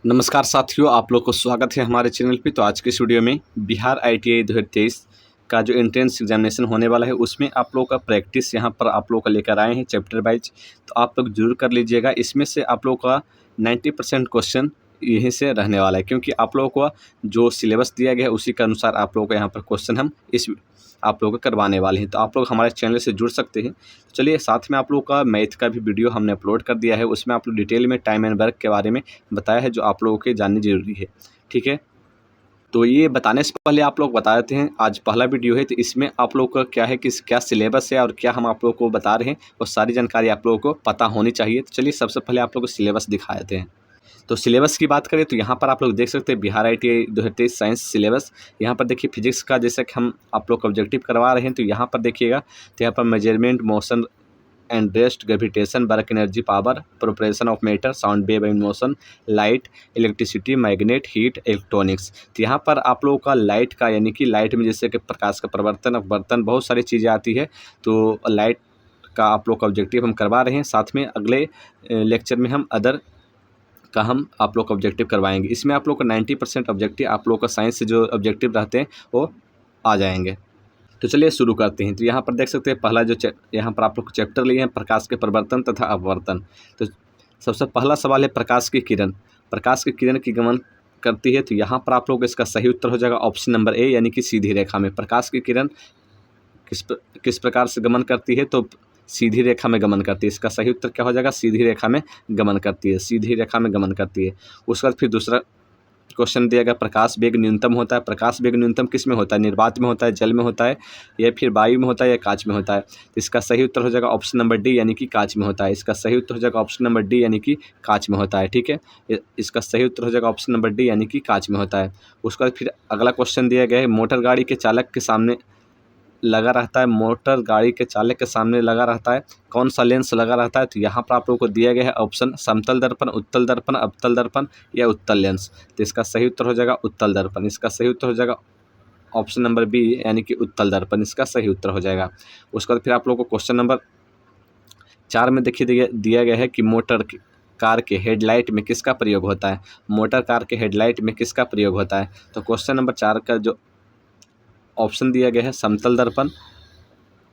नमस्कार साथियों, आप लोग को स्वागत है हमारे चैनल पे। तो आज के इस वीडियो में बिहार ITI 2023 का जो एंट्रेंस एग्जामिनेशन होने वाला है उसमें आप लोगों का प्रैक्टिस यहाँ पर आप लोग का लेकर आए हैं चैप्टर वाइज। तो आप लोग जरूर कर लीजिएगा। इसमें से आप लोग का 90% क्वेश्चन यहीं से रहने वाला है, क्योंकि आप लोगों को जो सिलेबस दिया गया है उसी के अनुसार आप लोगों को यहाँ पर क्वेश्चन हम इस आप लोगों को करवाने वाले हैं। तो आप लोग हमारे चैनल से जुड़ सकते हैं। तो चलिए, साथ में आप लोगों का मैथ का भी वीडियो हमने अपलोड कर दिया है। उसमें आप लोग डिटेल में टाइम एंड वर्क के बारे में बताया है, जो आप लोगों के जाननी जरूरी है। ठीक है, तो ये बताने से पहले आप लोग बता देते हैं, आज पहला वीडियो है तो इसमें आप लोग का क्या है कि क्या सिलेबस है और क्या हम आप लोगों को बता रहे हैं, और सारी जानकारी आप लोगों को पता होनी चाहिए। तो चलिए, सबसे पहले आप लोग को सिलेबस दिखा देते हैं। तो सिलेबस की बात करें तो यहाँ पर आप लोग देख सकते हैं बिहार ITI 2023 साइंस सिलेबस। यहाँ पर देखिए फिजिक्स का जैसे कि हम आप लोग को ऑब्जेक्टिव करवा रहे हैं, तो यहाँ पर देखिएगा तो यहाँ पर measurement, motion and rest, gravitation, work energy, power, proportion of matter, sound wave and motion, light, electricity, magnet, heat, electronics. तो यहाँ पर आप लोगों का लाइट का, यानी कि लाइट में जैसे कि प्रकाश का परिवर्तन, अपवर्तन, बहुत सारी चीज़ें आती है। तो लाइट का आप लोग का ऑब्जेक्टिव हम करवा रहे हैं। साथ में अगले लेक्चर में हम अदर का हम आप लोग का ऑब्जेक्टिव करवाएंगे। इसमें आप लोग का 90% ऑब्जेक्टिव आप लोग का साइंस से जो ऑब्जेक्टिव रहते हैं वो आ जाएंगे। तो चलिए शुरू करते हैं। तो यहाँ पर देख सकते हैं पहला जो यहाँ पर आप लोग चैप्टर लिए हैं, प्रकाश के परिवर्तन तथा अपवर्तन। तो सबसे पहला सवाल है प्रकाश की किरण। प्रकाश की किरण की गमन करती है, तो यहाँ पर आप लोग इसका सही उत्तर हो जाएगा ऑप्शन नंबर ए, यानी कि सीधी रेखा में। प्रकाश की किरण किस प्रकार से गमन करती है, तो सीधी रेखा में गमन करती है। इसका सही उत्तर क्या हो जाएगा, सीधी रेखा में गमन करती है, सीधी रेखा में गमन करती है। उसके बाद फिर दूसरा क्वेश्चन दिया गया, प्रकाश वेग न्यूनतम होता है। प्रकाश वेग न्यूनतम किस में होता है, निर्वात में होता है, जल में होता है, या फिर वायु में होता है, या कांच में होता है। तो इसका सही उत्तर हो जाएगा ऑप्शन नंबर डी, यानी कि कांच में होता है। इसका सही उत्तर हो जाएगा ऑप्शन नंबर डी, यानी कि कांच में होता है। ठीक है, इसका सही उत्तर हो जाएगा ऑप्शन नंबर डी, यानी कि कांच में होता है। उसके बाद फिर अगला क्वेश्चन दिया गया है, मोटर गाड़ी के चालक के सामने लगा रहता है, मोटर गाड़ी के चालक के सामने लगा रहता है, कौन सा लेंस लगा रहता है। तो यहाँ पर आप लोगों को दिया गया है ऑप्शन समतल दर्पण, उत्तल दर्पण, अवतल दर्पण, या उत्तल लेंस। तो इसका सही उत्तर हो जाएगा उत्तल दर्पण। इसका सही उत्तर हो जाएगा ऑप्शन नंबर बी, यानी कि उत्तल दर्पण। इसका सही उत्तर हो जाएगा। उसके बाद फिर आप लोगों को क्वेश्चन नंबर 4 में देखिए दिया गया है कि मोटर कार के हेडलाइट में किसका प्रयोग होता है। मोटर कार के हेडलाइट में किसका प्रयोग होता है। तो क्वेश्चन नंबर 4 का जो ऑप्शन दिया गया है समतल दर्पण,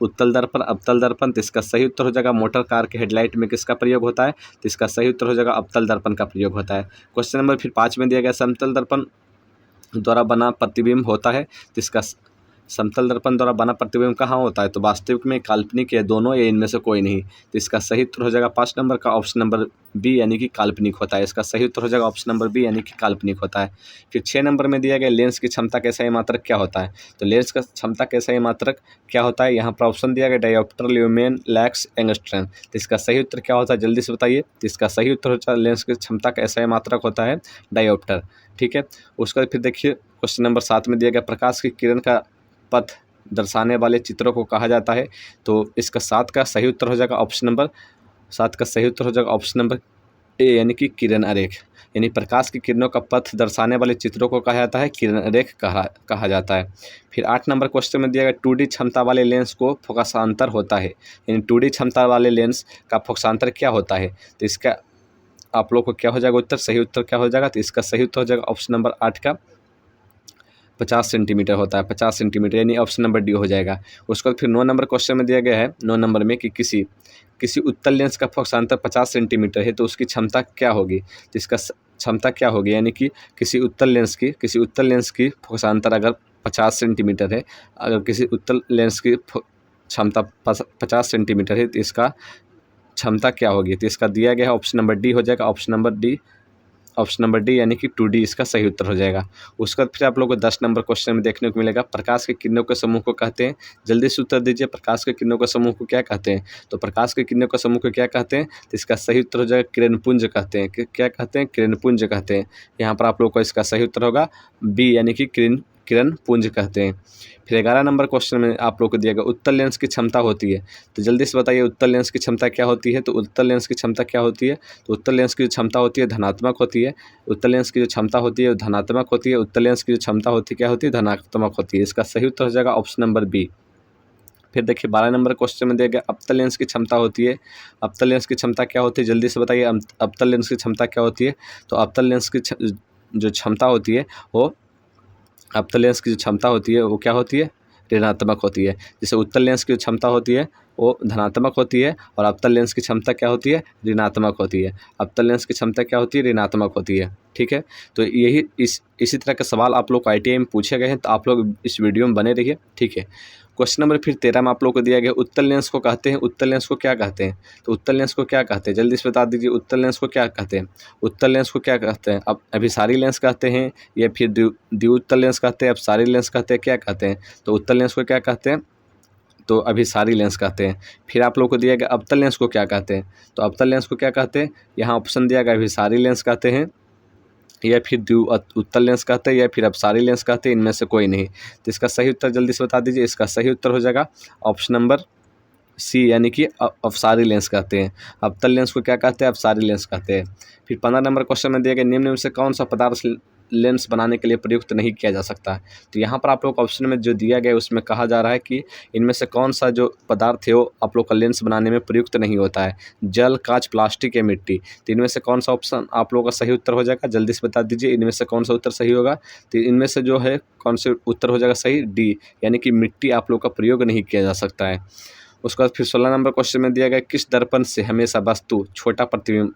उत्तल दर्पण, अवतल दर्पण। तो इसका सही उत्तर हो जाएगा मोटर कार के हेडलाइट में किसका प्रयोग होता है। तो इसका सही उत्तर हो जाएगा अवतल दर्पण का प्रयोग होता है। क्वेश्चन नंबर फिर 5 में दिया गया समतल दर्पण द्वारा बना प्रतिबिंब होता है। तो इसका समतल दर्पण द्वारा बना प्रतिबिंब कहाँ होता है, तो वास्तविक में, काल्पनिक, या दोनों, या इनमें से कोई नहीं। तो इसका सही उत्तर हो जाएगा 5 नंबर का ऑप्शन नंबर बी, यानी कि काल्पनिक होता है। इसका सही उत्तर हो जाएगा ऑप्शन नंबर बी, यानी कि काल्पनिक होता है। फिर 6 नंबर में दिया गया लेंस की क्षमता का सही मात्रक क्या होता है। तो लेंस का क्षमता का सही मात्रक क्या होता है, यहाँ पर ऑप्शन दिया गया डायोप्टर, ल्यूमेन, लैक्स, एंगस्ट्रम। तो इसका सही उत्तर क्या होता है, जल्दी से बताइए। तो इसका सही उत्तर होता है लेंस की क्षमता का सही मात्रक होता है डायोप्टर। ठीक है, उसके बाद फिर देखिए क्वेश्चन नंबर 7 में दिया गया प्रकाश की किरण का पथ दर्शाने वाले चित्रों को कहा जाता है। तो इसका 7 का सही उत्तर हो जाएगा ऑप्शन नंबर 7 का सही उत्तर हो जाएगा ऑप्शन नंबर ए, यानी कि किरण आरेख। यानी प्रकाश की किरणों का पथ दर्शाने वाले चित्रों को कहा जाता है किरण आरेख कहा जाता है। फिर 8 नंबर क्वेश्चन में दिया गया 2D क्षमता वाले लेंस को फोकसांतर होता है। यानी 2D क्षमता वाले लेंस का फोकसांतर क्या होता है। तो इसका आप लोग को क्या हो जाएगा उत्तर, सही उत्तर क्या हो जाएगा। तो इसका सही उत्तर हो जाएगा ऑप्शन नंबर 8 का 50 सेंटीमीटर होता है, 50 सेंटीमीटर, यानी ऑप्शन नंबर डी हो जाएगा। उसके बाद फिर 9 नंबर क्वेश्चन में दिया गया है 9 नंबर में कि किसी उत्तल लेंस का फोकसांतर 50 सेंटीमीटर है, तो उसकी क्षमता क्या होगी। तो इसका क्षमता क्या होगी, यानी कि किसी उत्तल लेंस की फोकसांतर अगर 50 सेंटीमीटर है, अगर किसी उत्तल लेंस की क्षमता 50 सेंटीमीटर है, तो इसका क्षमता क्या होगी। तो इसका दिया गया है ऑप्शन नंबर डी हो जाएगा, ऑप्शन नंबर डी, यानी कि 2D इसका सही उत्तर हो जाएगा। उसके बाद फिर आप लोगों को 10 नंबर क्वेश्चन में देखने को मिलेगा प्रकाश के किरणों के समूह को कहते हैं। जल्दी से उत्तर दीजिए, प्रकाश के किरणों के समूह को क्या कहते हैं। तो प्रकाश के किरणों के समूह को क्या कहते हैं, तो इसका सही उत्तर हो जाएगा किरणपुंज कहते हैं। क्या कहते हैं, किरणपुंज कहते हैं। यहाँ पर आप लोग को इसका सही उत्तर होगा बी, यानी कि किरणपुंज कहते हैं। फिर 11 नंबर क्वेश्चन में आप लोग को दिया गया उत्तल लेंस की क्षमता होती है। तो जल्दी से बताइए उत्तल लेंस की क्षमता क्या होती है। तो उत्तल लेंस की क्षमता क्या होती है, तो उत्तल लेंस की जो क्षमता होती है धनात्मक होती है। उत्तल लेंस की जो क्षमता होती है धनात्मक होती है। उत्तल लेंस की जो क्षमता होती है क्या होती है, धनात्मक होती है। इसका सही उत्तर हो जाएगा ऑप्शन नंबर बी, फिर देखिए 12 नंबर क्वेश्चन में दिया गया अवतल लेंस की क्षमता होती है। अवतल लेंस की क्षमता क्या होती है, जल्दी से बताइए। अवतल लेंस की क्षमता क्या होती है? तो अवतल लेंस की जो क्षमता होती है वो, अवतल लेंस की जो क्षमता होती है वो क्या होती है? ऋणात्मक होती है। जैसे उत्तल लेंस की क्षमता होती है वो धनात्मक होती है, और अवतल लेंस की क्षमता क्या होती है? ऋणात्मक होती है। अवतल लेंस की क्षमता क्या होती है? ऋणात्मक होती है। ठीक है, तो यही इसी तरह के सवाल आप लोग को ITI में पूछे गए हैं, तो आप लोग इस वीडियो में बने रहिए। ठीक है, क्वेश्चन नंबर फिर 13 में आप लोग को दिया गया उत्तल लेंस को कहते हैं। उत्तल लेंस को क्या कहते हैं? तो उत्तल लेंस को क्या कहते हैं, जल्दी से बता दीजिए। उत्तल लेंस को क्या कहते हैं? उत्तल लेंस को क्या कहते हैं? अब अभिसारी लेंस कहते हैं, या फिर द्विउत्तल लेंस कहते हैं, अपसारी लेंस कहते हैं, क्या कहते हैं? तो उत्तल लेंस को क्या कहते हैं? तो अभिसारी लेंस कहते हैं। फिर आप लोग को दिया गया अवतल लेंस को क्या कहते हैं? तो अवतल लेंस को क्या कहते हैं? यहाँ ऑप्शन दिया गया अभिसारी लेंस कहते हैं, या फिर उत्तल लेंस कहते हैं, या फिर अपसारी लेंस कहते हैं, इनमें से कोई नहीं। तो इसका सही उत्तर जल्दी से बता दीजिए। इसका सही उत्तर हो जाएगा ऑप्शन नंबर सी, यानी कि अपसारी लेंस कहते हैं। अवतल लेंस को क्या कहते हैं? अपसारी लेंस कहते हैं। फिर 15 नंबर क्वेश्चन में दिया गया निम्न में से कौन सा पदार्थ लेंस बनाने के लिए प्रयुक्त नहीं किया जा सकता है? तो यहाँ पर आप लोग को ऑप्शन में जो दिया गया है उसमें कहा जा रहा है कि इनमें से कौन सा जो पदार्थ है वो आप लोग का लेंस बनाने में प्रयुक्त नहीं होता है। जल, कांच, प्लास्टिक या मिट्टी। तो इनमें से कौन सा ऑप्शन आप लोगों का सही उत्तर हो जाएगा? जल्दी से बता दीजिए, इनमें से कौन सा उत्तर सही होगा? तो इनमें से जो है कौन से उत्तर हो जाएगा सही? डी, यानी कि मिट्टी आप लोग का प्रयोग नहीं किया जा सकता है। उसके बाद फिर 16 नंबर क्वेश्चन में दिया गया किस दर्पण से हमेशा वस्तु छोटा प्रतिबिंब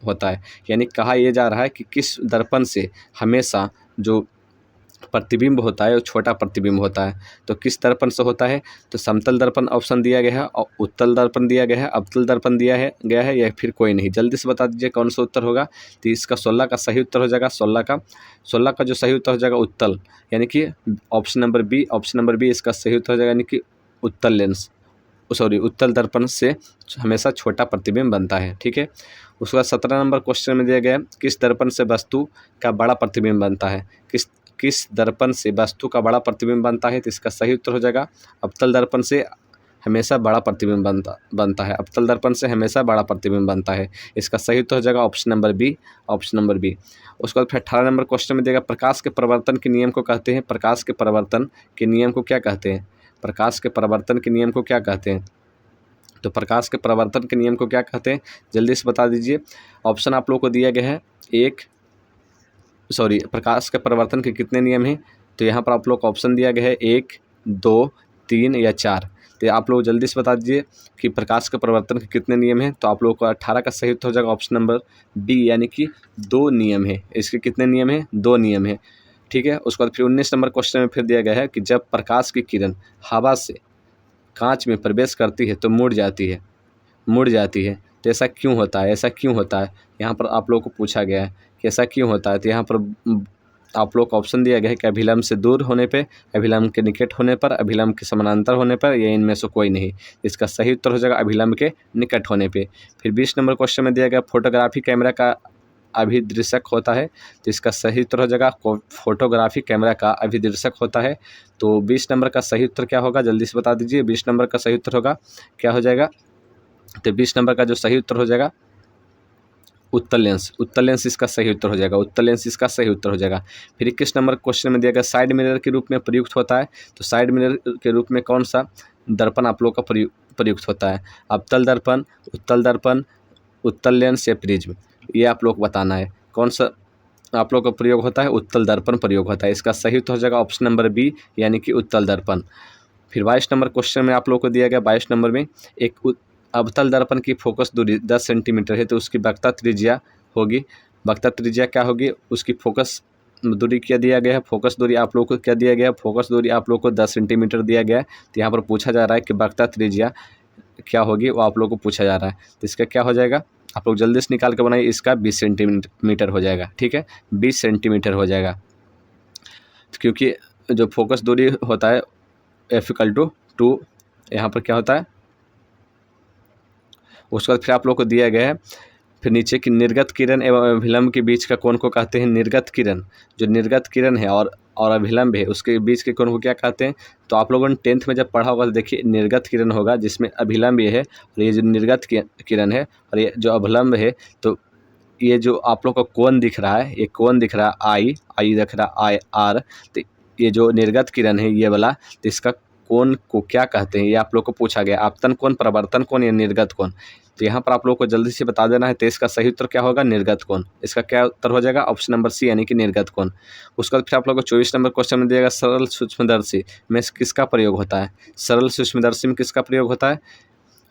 होता है? यानी कहा यह जा रहा है कि किस दर्पण से हमेशा जो प्रतिबिंब होता है वो छोटा प्रतिबिंब होता है। तो किस दर्पण से होता है? तो समतल दर्पण ऑप्शन दिया गया है, और उत्तल दर्पण दिया गया है, अवतल दर्पण गया है, या फिर कोई नहीं। जल्दी से बता दीजिए कौन सा उत्तर होगा। तो इसका 16 का सही उत्तर हो जाएगा 16 का जो सही उत्तर हो जाएगा उत्तल, यानी कि ऑप्शन नंबर बी इसका सही उत्तर हो जाएगा, यानी कि उत्तल लेंस, सॉरी उत्तल दर्पण से हमेशा छोटा प्रतिबिंब बनता है। ठीक है, उसके बाद 17 नंबर क्वेश्चन में दिया गया किस दर्पण से वस्तु का बड़ा प्रतिबिंब बनता है? किस दर्पण से वस्तु का बड़ा प्रतिबिंब बनता है? तो इसका सही उत्तर हो जाएगा अवतल दर्पण से हमेशा बड़ा प्रतिबिंब बनता है। अवतल दर्पण से हमेशा बड़ा प्रतिबिंब बनता है। इसका सही उत्तर हो जाएगा ऑप्शन नंबर बी। उसके बाद फिर 18 नंबर क्वेश्चन में दिया प्रकाश के परिवर्तन के नियम को कहते हैं। प्रकाश के परिवर्तन के नियम को क्या कहते हैं? प्रकाश के परिवर्तन के नियम को क्या कहते हैं? तो प्रकाश के परिवर्तन के नियम को क्या कहते हैं? जल्दी से बता दीजिए। ऑप्शन आप लोग को दिया गया है प्रकाश के परिवर्तन के कितने नियम हैं? तो यहाँ पर आप लोग को ऑप्शन दिया गया है 1, 2, 3 या 4। तो आप लोग जल्दी से बता दीजिए कि प्रकाश के परिवर्तन के कितने नियम हैं। तो आप लोग को 18 का सही उत्तर हो जाएगा ऑप्शन नंबर बी, यानी कि 2 नियम है। इसके कितने नियम हैं? 2 नियम है। ठीक है, उसके बाद फिर 19 नंबर क्वेश्चन में फिर दिया गया है कि जब प्रकाश की किरण हवा से कांच में प्रवेश करती है तो मुड़ जाती है। तो ऐसा क्यों होता है? यहाँ पर आप लोग को पूछा गया है कि ऐसा क्यों होता है। तो यहाँ पर आप लोग को ऑप्शन दिया गया है कि अभिलंब से दूर होने पे, अभिलंब के निकट होने पर, अभिलंब के समानांतर होने पर, या इनमें से कोई नहीं। इसका सही उत्तर हो जाएगा अभिलंब के निकट होने पे। फिर 20 नंबर क्वेश्चन में दिया गया फोटोग्राफी कैमरा का अभिदृशक होता है। तो इसका सही उत्तर हो जाएगा फोटोग्राफी कैमरा का अभिदृशक होता है। तो 20 नंबर का सही उत्तर क्या होगा? जल्दी से बता दीजिए। 20 नंबर का सही उत्तर होगा क्या हो जाएगा? तो 20 नंबर का जो सही उत्तर हो जाएगा उत्तल लेंस इसका सही उत्तर हो जाएगा। फिर 21 नंबर क्वेश्चन में दिया गया साइड मिरर के रूप में प्रयुक्त होता है। तो साइड मिरर के रूप में कौन सा दर्पण आप लोग का प्रयुक्त होता है? अवतल दर्पण, उत्तल दर्पण, उत्तल लेंस या प्रिज्म, ये आप लोग बताना है। कौन सा आप लोग का प्रयोग होता है? उत्तल दर्पण प्रयोग होता है। इसका सही उत्तर हो जाएगा ऑप्शन नंबर बी, यानी कि उत्तल दर्पण। फिर 22 नंबर क्वेश्चन में आप लोग को दिया गया 22 नंबर में एक अवतल दर्पण की फोकस दूरी 10 सेंटीमीटर है, तो उसकी वक्रता त्रिज्या होगी। वक्रता त्रिज्या क्या होगी? उसकी फोकस दूरी क्या दिया गया है? फोकस दूरी आप लोग को क्या दिया गया है? फोकस दूरी आप लोग को 10 सेंटीमीटर दिया गया है। तो यहाँ पर पूछा जा रहा है कि वक्रता त्रिज्या क्या होगी, वो आप लोग को पूछा जा रहा है। तो इसका क्या हो जाएगा? आप लोग जल्दी से निकाल के बनाइए। इसका 20 सेंटीमीटर हो जाएगा। ठीक है, 20 सेंटीमीटर हो जाएगा, क्योंकि जो फोकस दूरी होता है F=2, यहाँ पर क्या होता है? उसके बाद फिर आप लोग को दिया गया है फिर नीचे की निर्गत किरण एवं अभिलंब के बीच का कोण को कहते हैं निर्गत किरण। जो निर्गत किरण है और अभिलंब है उसके बीच के कोण को क्या कहते हैं? तो आप लोगों ने 10th में जब पढ़ा होगा तो देखिए निर्गत किरण होगा जिसमें अभिलंब ये है, और ये जो निर्गत किरण है और ये जो अभिलंब है, तो ये जो आप लोग का कोण दिख रहा है, ये कोण दिख रहा है आई दिख रहा है IR। तो ये जो निर्गत किरण है ये वाला, तो इसका कोण को क्या कहते हैं, ये आप लोग को पूछा गया। आपतन कोण, प्रवर्तन कोण या निर्गत कोण। तो यहाँ पर आप लोग को जल्दी से बता देना है। तो इसका सही उत्तर क्या होगा, निर्गत कोण। इसका क्या उत्तर हो जाएगा, ऑप्शन नंबर सी यानी कि निर्गत कोण। उसके बाद फिर आप लोग को 24 नंबर क्वेश्चन में दिएगा सरल सूक्ष्मदर्शी में किसका प्रयोग होता है। सरल सूक्ष्मदर्शी में किसका प्रयोग होता है,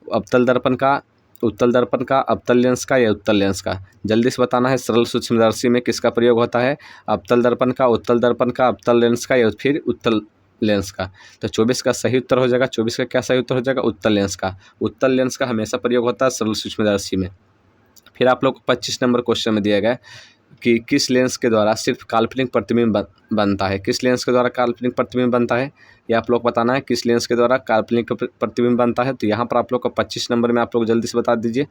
अवतल दर्पण का, उत्तल दर्पण का, अवतल लेंस का या उत्तल लेंस का। जल्दी से बताना है सरल सूक्ष्मदर्शी में किसका प्रयोग होता है, अवतल दर्पण का, उत्तल दर्पण का, अवतल लेंस का या फिर उत्तल लेंस का। तो 24 का सही उत्तर हो जाएगा, 24 का क्या सही उत्तर हो जाएगा, उत्तल लेंस का। उत्तल लेंस का हमेशा प्रयोग होता है सरल सूक्ष्मदर्शी में। फिर आप लोग को 25 नंबर क्वेश्चन में दिया गया है कि किस लेंस के द्वारा सिर्फ काल्पनिक प्रतिबिंब बनता है। किस लेंस के द्वारा काल्पनिक प्रतिबिंब बनता है, ये आप लोग बताना है किस लेंस के द्वारा काल्पनिक प्रतिबिंब बनता है। तो यहाँ पर आप लोग को 25 नंबर में आप लोग जल्दी से बता दीजिए,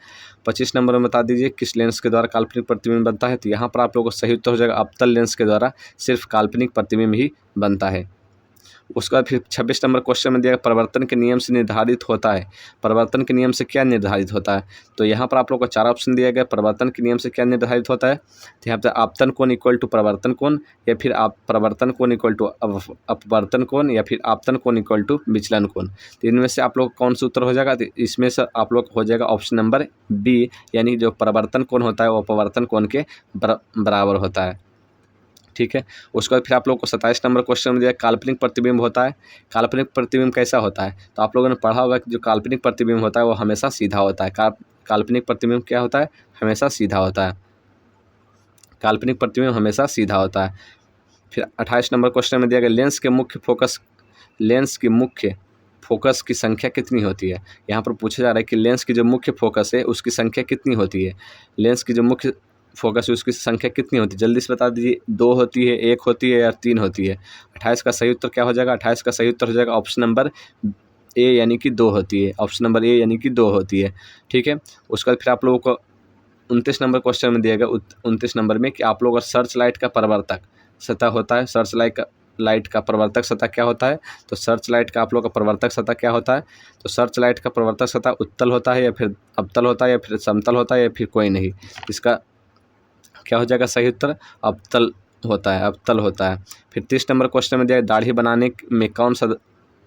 25 नंबर में बता दीजिए किस लेंस के द्वारा काल्पनिक प्रतिबिंब बनता है। तो यहाँ पर आप लोग को सही उत्तर हो जाएगा, अवतल लेंस के द्वारा सिर्फ काल्पनिक प्रतिबिंब ही बनता है। उसके बाद फिर 26 नंबर क्वेश्चन में दिया परिवर्तन के नियम से निर्धारित होता है। परिवर्तन के नियम से क्या निर्धारित होता है, तो यहाँ पर आप लोग को 4 ऑप्शन दिया गया। परिवर्तन के नियम से क्या निर्धारित होता है, तो यहाँ पर आपतन कोण इक्वल टू प्रवर्तन कोण, या फिर आप प्रवर्तन कोण इक्वल टू अपवर्तन कोण, या फिर आपतन कोण इक्वल टू विचलन कोण। तो इनमें से आप लोग कौन सा उत्तर हो जाएगा, तो इसमें से आप लोग हो जाएगा ऑप्शन नंबर बी, यानी जो परिवर्तन कोण होता है वो अपवर्तन कोण के बराबर होता है। ठीक है। उसके बाद फिर आप लोग को 27 नंबर क्वेश्चन में दिया काल्पनिक प्रतिबिंब होता है। काल्पनिक प्रतिबिंब कैसा होता है, तो आप लोगों ने पढ़ा होगा कि जो काल्पनिक प्रतिबिंब होता है वो हमेशा सीधा होता है। काल्पनिक प्रतिबिंब क्या होता है, हमेशा सीधा होता है। काल्पनिक प्रतिबिंब हमेशा सीधा होता है। फिर 28 नंबर क्वेश्चन में दिया गया लेंस की मुख्य फोकस की संख्या कितनी होती है। यहाँ पर पूछा जा रहा है कि लेंस की जो मुख्य फोकस है उसकी संख्या कितनी होती है। लेंस की जो मुख्य फोकस है उसकी संख्या कितनी होती है, जल्दी से बता दीजिए। 2 होती है, 1 होती है या 3 होती है। 28 का सही उत्तर क्या हो जाएगा, 28 का सही उत्तर हो जाएगा ऑप्शन नंबर ए यानी कि 2 होती है। ऑप्शन नंबर ए यानी कि 2 होती है। ठीक है। उसके बाद फिर आप लोगों को 29 नंबर क्वेश्चन में दिया गया 29 नंबर में कि आप लोगों का सर्च लाइट का प्रवर्तक सतह होता है। सर्च लाइट का प्रवर्तक सतह क्या होता है, तो सर्च लाइट का आप लोग का प्रवर्तक सतह क्या होता है, तो सर्च लाइट का प्रवर्तक सतह उत्तल होता है या फिर अवतल होता है या फिर समतल होता है या फिर कोई नहीं। इसका क्या हो जाएगा सही उत्तर, अवतल होता है, अवतल होता है। फिर 30 नंबर क्वेश्चन में दिया दाढ़ी बनाने में कौन सा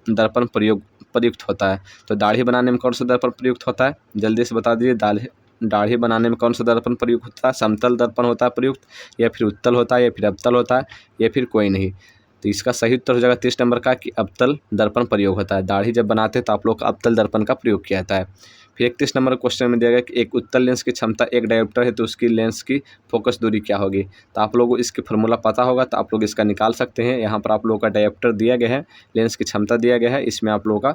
दर्पण प्रयुक्त होता है, तो दाढ़ी बनाने में कौन सा दर्पण प्रयुक्त होता है, जल्दी से बता दीजिए। दाढ़ी बनाने में कौन सा दर्पण प्रयुक्त होता है, समतल दर्पण होता है प्रयुक्त, या फिर उत्तल होता है, या फिर अवतल होता है, या फिर कोई नहीं। तो इसका सही उत्तर हो जाएगा 30 नंबर का कि अवतल दर्पण प्रयोग होता है। दाढ़ी जब बनाते हैं तो आप लोग अवतल दर्पण का प्रयोग किया जाता है। फिर 31 नंबर क्वेश्चन में दिया गया कि एक उत्तल लेंस की क्षमता एक डायोप्टर है तो उसकी लेंस की फोकस दूरी क्या होगी। तो आप लोगों को इसकी फार्मूला पता होगा तो आप लोग इसका निकाल सकते हैं। यहाँ पर आप लोगों का डायोप्टर दिया गया है, लेंस की क्षमता दिया गया है, इसमें आप लोगों का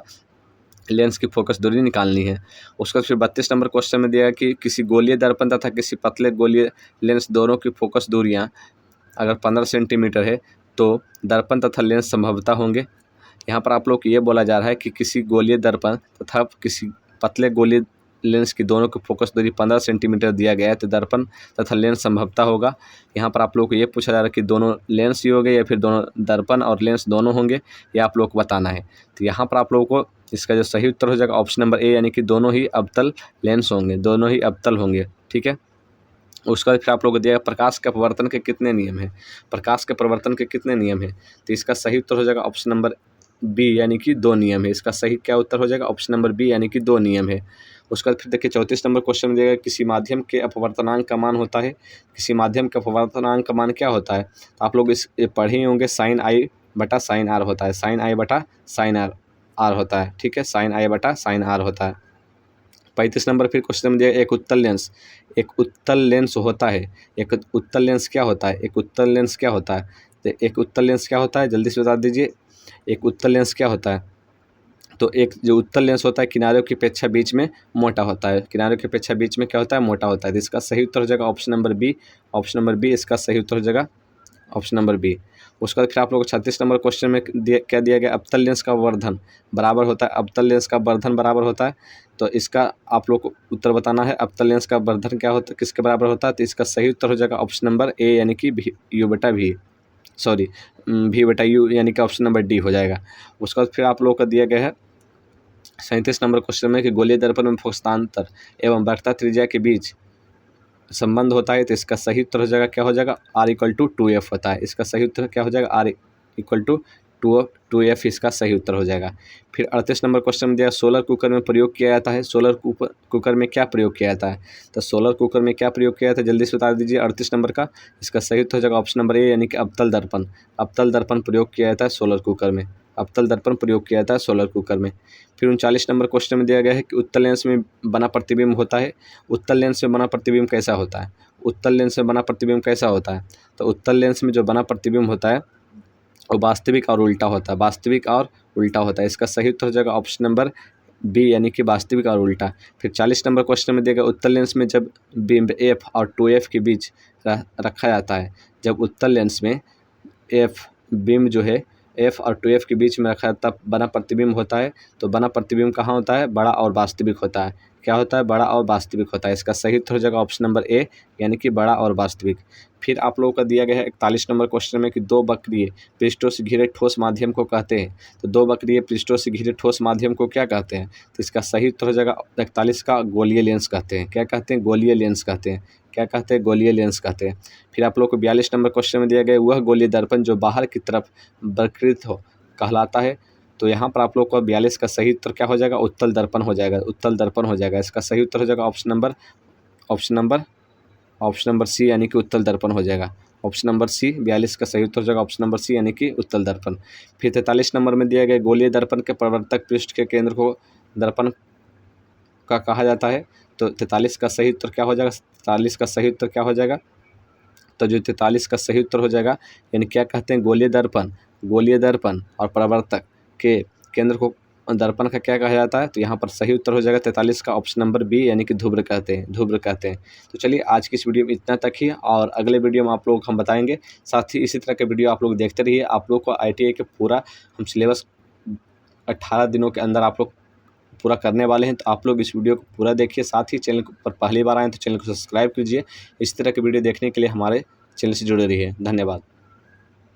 लेंस की फोकस दूरी निकालनी है। उसका फिर 32 नंबर क्वेश्चन में दिया है कि किसी गोलीय दर्पण तथा किसी पतले गोलीय लेंस दोनों की फोकस दूरियाँ अगर 15 सेंटीमीटर है तो दर्पण तथा लेंस संभवतः होंगे। यहाँ पर आप लोग को ये बोला जा रहा है कि किसी गोलीय दर्पण तथा किसी पतले गोलीय लेंस की दोनों की फोकस दूरी 15 सेंटीमीटर दिया गया है तो दर्पण तथा लेंस संभवतः होगा। यहाँ पर आप लोग को ये पूछा जा रहा है कि दोनों लेंस ही होंगे या फिर दोनों दर्पण और लेंस दोनों होंगे, ये आप लोग को बताना है। तो यहाँ पर आप लोगों को इसका जो सही उत्तर हो जाएगा ऑप्शन नंबर ए यानी कि दोनों ही अवतल लेंस होंगे, दोनों ही अवतल होंगे। ठीक है। उसका फिर आप लोगों को दिया प्रकाश के अपवर्तन के कितने नियम हैं, प्रकाश के प्रवर्तन के कितने नियम हैं, तो इसका सही उत्तर हो जाएगा ऑप्शन नंबर बी यानी कि 2 नियम है। इसका सही क्या उत्तर हो जाएगा, ऑप्शन नंबर बी यानी कि 2 नियम है। उसका फिर देखिए 34 नंबर क्वेश्चन में दिया किसी माध्यम के अपवर्तनांक का मान होता है। किसी माध्यम के अपवर्तनांक का मान क्या होता है, तो आप लोग इस पढ़े ही होंगे साइन आई बटा साइन आर होता है, साइन आई बटा साइन आर होता है। ठीक है, साइन आई बटा साइन आर होता है। 35 नंबर फिर क्वेश्चन में दिया एक उत्तल लेंस होता है। एक उत्तल लेंस क्या होता है, एक उत्तल लेंस क्या होता है, तो एक उत्तल लेंस क्या होता है, जल्दी से बता दीजिए। एक उत्तल लेंस क्या होता है, तो एक जो उत्तल लेंस होता है किनारों की अपेक्षा बीच में मोटा होता है। किनारों की अपेक्षा बीच में क्या होता है, मोटा होता है। तो इसका सही उत्तर हो जाएगा option number B. Option number B इसका सही उत्तर हो जाएगा, ऑप्शन नंबर बी। उसके बाद फिर आप लोग को 36 नंबर क्वेश्चन में क्या दिया गया, अवतल लेंस का वर्धन बराबर होता है, अवतल लेंस का वर्धन बराबर होता है। तो इसका आप लोग को उत्तर बताना है, अवतल लेंस का वर्धन क्या होता है, किसके बराबर होता है। तो इसका सही उत्तर हो जाएगा ऑप्शन नंबर ए यानी कि यू बटा वी, सॉरी भी बटा यू यानी कि ऑप्शन नंबर डी हो जाएगा। उसके बाद फिर आप लोगों का दिया गया है 37 नंबर क्वेश्चन में कि गोलीय दर्पण में फोकसांतर एवं वक्रता त्रिज्या के बीच संबंध होता है। तो इसका सही उत्तर हो जाएगा क्या हो जाएगा, R = 2F होता है। इसका सही उत्तर क्या हो जाएगा, R = टू एफ इसका सही उत्तर हो जाएगा। फिर 38 नंबर क्वेश्चन में दिया सोलर कुकर में प्रयोग किया जाता है। सोलर कुकर में क्या प्रयोग किया जाता है? तो सोलर कुकर में क्या प्रयोग किया जाता है जल्दी से बता दीजिए 38 नंबर का। इसका सही उत्तर हो जाएगा ऑप्शन नंबर ए यानी कि अवतल दर्पण। अवतल दर्पण प्रयोग किया जाता है सोलर कुकर में। अवतल दर्पण प्रयोग किया जाता है सोलर कुकर में। फिर 39 नंबर क्वेश्चन में दिया गया है कि उत्तल लेंस में बना प्रतिबिंब होता है। उत्तल लेंस में बना प्रतिबिंब कैसा होता है? उत्तल लेंस में बना प्रतिबिंब कैसा होता है? तो उत्तल लेंस में जो बना प्रतिबिंब होता है वो वास्तविक और उल्टा होता है। वास्तविक और उल्टा होता है। इसका सही उत्तर हो जाएगा ऑप्शन नंबर बी यानी कि वास्तविक और उल्टा। फिर 40 नंबर क्वेश्चन में दिया गया उत्तल लेंस में जब बिंब एफ और 2f के बीच रखा जाता है। जब उत्तल लेंस में एफ बिंब जो है एफ और 2f के बीच में रखा तब बना प्रतिबिंब होता है। तो बना प्रतिबिंब कहाँ होता है? बड़ा और वास्तविक होता है। क्या होता है? बड़ा और वास्तविक होता है। इसका सही उत्तर हो जाएगा ऑप्शन नंबर ए यानी कि बड़ा और वास्तविक। फिर आप लोगों का दिया गया है 41 नंबर क्वेश्चन में कि दो वक्रीय पृष्ठों से घिरे ठोस माध्यम को कहते हैं। तो दो वक्रीय पृष्ठों से घिरे ठोस माध्यम को क्या कहते हैं? तो इसका सही उत्तर हो जाएगा 41 का गोलीय लेंस कहते हैं। क्या कहते हैं? गोलीय लेंस कहते हैं। क्या कहते हैं? गोलीय लेंस कहते हैं। फिर आप लोग को 42 नंबर क्वेश्चन में दिया गया वह गोलीय दर्पण जो बाहर की तरफ वक्रित हो कहलाता है। तो यहाँ पर आप लोग को 42 का सही उत्तर क्या हो जाएगा? उत्तल दर्पण हो जाएगा। उत्तल दर्पण हो जाएगा। इसका सही उत्तर हो जाएगा ऑप्शन नंबर सी यानी कि उत्तल दर्पण हो जाएगा। ऑप्शन नंबर सी 42 का सही उत्तर हो जाएगा ऑप्शन नंबर सी यानी कि उत्तल दर्पण। फिर 43 नंबर में दिया गया गोलीय दर्पण के प्रवर्तक पृष्ठ के केंद्र को दर्पण का कहा जाता है। तो 43 का सही उत्तर क्या हो जाएगा? 43 का सही उत्तर क्या हो जाएगा? तो जो 43 का सही उत्तर हो जाएगा यानी क्या कहते हैं? गोलीय दर्पण और प्रवर्तक के केंद्र को दर्पण का क्या कहा जाता है? तो यहाँ पर सही उत्तर हो जाएगा 43 का ऑप्शन नंबर बी यानी कि ध्रुव कहते हैं। तो चलिए आज की इस वीडियो में इतना तक ही और अगले वीडियो में आप लोग हम बताएंगे। साथ ही इसी तरह के वीडियो आप लोग देखते रहिए। आप लोग को ITI के पूरा हम सिलेबस 18 दिनों के अंदर आप लोग पूरा करने वाले हैं। तो आप लोग इस वीडियो को पूरा देखिए। साथ ही चैनल पर पहली बार आए तो चैनल को सब्सक्राइब कीजिए। इस तरह के वीडियो देखने के लिए हमारे चैनल से जुड़े रहिए। धन्यवाद।